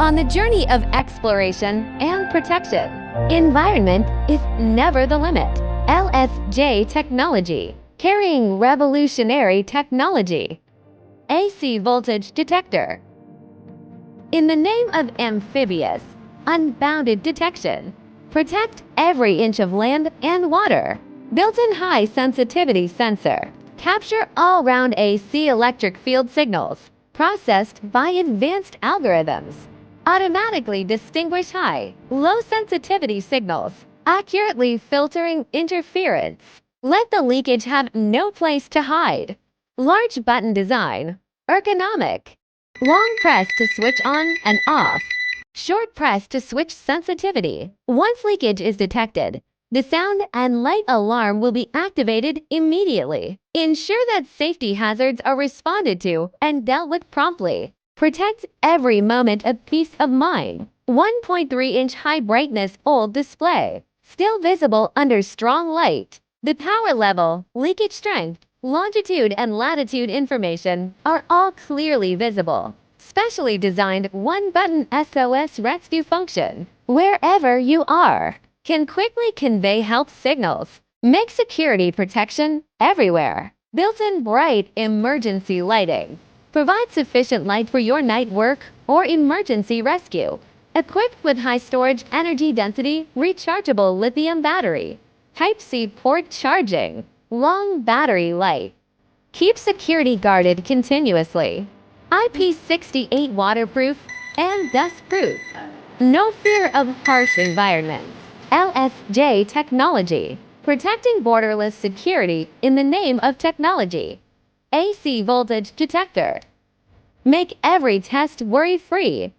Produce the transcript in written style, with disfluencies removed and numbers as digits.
On the journey of exploration and protection, environment is never the limit. LSJ technology, carrying revolutionary technology. AC voltage detector. In the name of amphibious, unbounded detection, protect every inch of land and water. Built-in high-sensitivity sensor. Capture all-round AC electric field signals, processed by advanced algorithms. Automatically distinguish high, low-sensitivity signals, accurately filtering interference. Let the leakage have no place to hide. Large button design. Ergonomic. Long press to switch on and off. Short press to switch sensitivity. Once leakage is detected, the sound and light alarm will be activated immediately. Ensure that safety hazards are responded to and dealt with promptly. Protect every moment of peace of mind. 1.3-inch high brightness OLED display, still visible under strong light. The power level, leakage strength, longitude and latitude information are all clearly visible. Specially designed one-button SOS rescue function, wherever you are, can quickly convey health signals. Make security protection everywhere. Built-in bright emergency lighting. Provide sufficient light for your night work or emergency rescue. Equipped with high storage energy density rechargeable lithium battery. Type-C port charging. Long battery life. Keep security guarded continuously. IP68 waterproof and dustproof. No fear of harsh environments. LSJ technology. Protecting borderless security in the name of technology. AC voltage detector. Make every test worry-free.